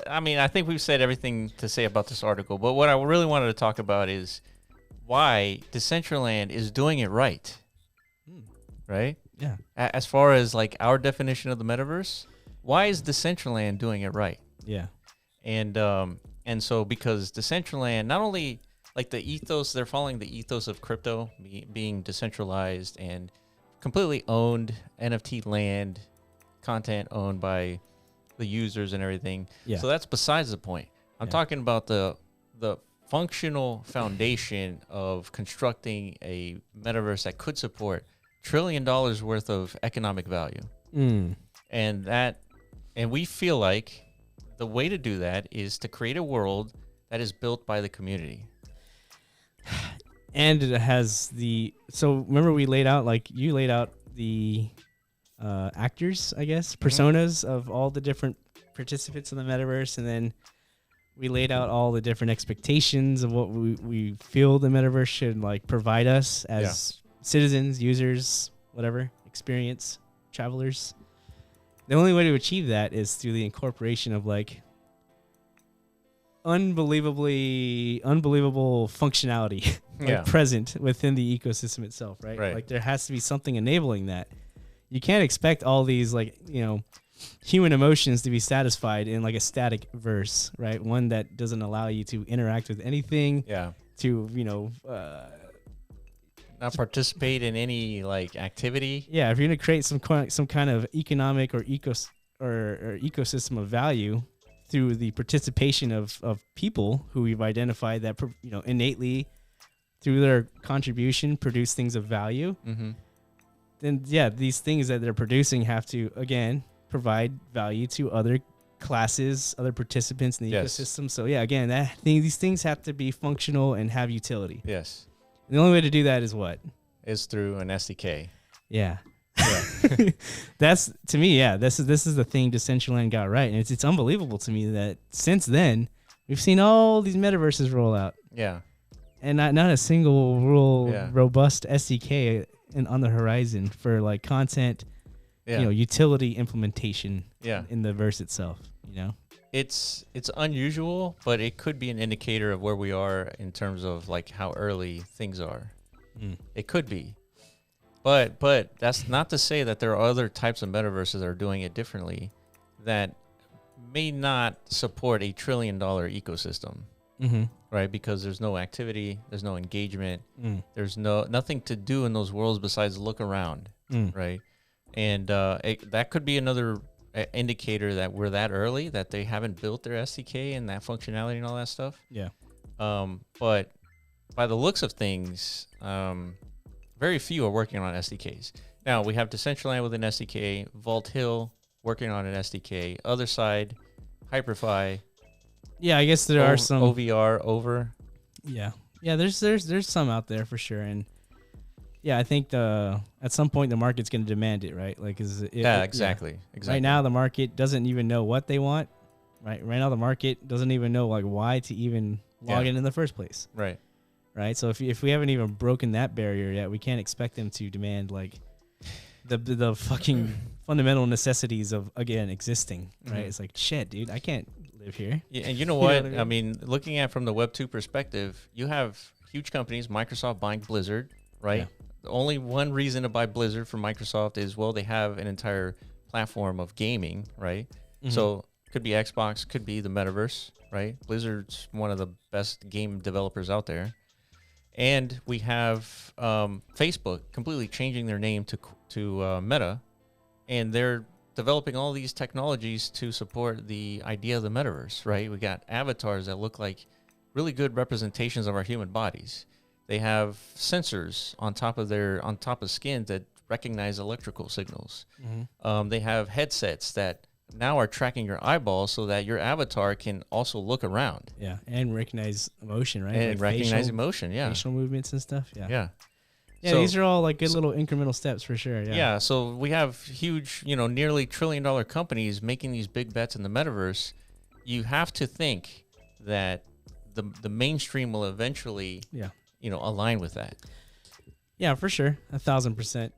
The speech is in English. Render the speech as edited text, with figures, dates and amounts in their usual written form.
I mean, I think we've said everything to say about this article, but what I really wanted to talk about is why Decentraland is doing it right, right? Yeah. As far as like our definition of the metaverse, why is Decentraland doing it right? Yeah. And so because Decentraland, not only like the ethos, they're following the ethos of crypto being decentralized and completely owned, NFT land, content owned by the users and everything. Yeah. So that's besides the point. I'm talking about the functional foundation of constructing a metaverse that could support $1 trillion worth of economic value. And we feel like the way to do that is to create a world that is built by the community. And it has so remember you laid out the actors, I guess, personas of all the different participants in the metaverse, and then we laid out all the different expectations of what we feel the metaverse should like provide us as citizens, users, whatever, experience, travelers. The only way to achieve that is through the incorporation of like unbelievable functionality present within the ecosystem itself, right? Like there has to be something enabling that. You can't expect all these like, human emotions to be satisfied in like a static verse, right? One that doesn't allow you to interact with anything. Yeah. To, not participate in any like activity. Yeah, if you're going to create some kind of economic or ecosystem of value through the participation of people who we've identified that innately through their contribution produce things of value, then these things that they're producing have to again provide value to other classes, other participants in the ecosystem. So again, these things have to be functional and have utility. Yes. And the only way to do that is what? Is through an SDK. Yeah. That's to me, this is the thing Decentraland got right. And it's unbelievable to me that since then we've seen all these metaverses roll out. Yeah. And not a single robust SDK on the horizon for like content, utility implementation in the verse itself, It's unusual, but it could be an indicator of where we are in terms of like how early things are. It could be. But that's not to say that there are other types of metaverses that are doing it differently that may not support $1 trillion ecosystem, right? Because there's no activity, there's no engagement, there's nothing to do in those worlds besides look around, right? And that could be another indicator that we're that early, that they haven't built their SDK and that functionality and all that stuff. Yeah. But by the looks of things, very few are working on SDKs. Now, we have Decentraland with an SDK, Vault Hill working on an SDK, Other Side, Hyperfy. Yeah, I guess there are some. OVR, Over. Yeah. Yeah, there's some out there for sure. And yeah, I think at some point the market's going to demand it, right? Like, exactly. Right now, the market doesn't even know what they want. Right now, the market doesn't even know like why to even log in the first place. Right. So if we haven't even broken that barrier yet, we can't expect them to demand like the fucking fundamental necessities of again existing. Right? It's like shit, dude. I can't live here. Yeah, and you know what? I mean, looking at from the Web 2 perspective, you have huge companies, Microsoft buying Blizzard, right? Yeah. The only one reason to buy Blizzard from Microsoft is, well, they have an entire platform of gaming, right? So could be Xbox, could be the Metaverse, right? Blizzard's one of the best game developers out there. And we have Facebook completely changing their name to Meta, and they're developing all these technologies to support the idea of the metaverse, right? We got avatars that look like really good representations of our human bodies. They have sensors on top of skin that recognize electrical signals. They have headsets that now are tracking your eyeballs so that your avatar can also look around. Yeah, and recognize emotion, right? And like recognize emotion, facial movements and stuff. Yeah. Yeah, so, these are all like good little incremental steps for sure. Yeah, so we have huge, nearly $1 trillion companies making these big bets in the metaverse. You have to think that the mainstream will eventually, align with that. Yeah, for sure, 1,000%.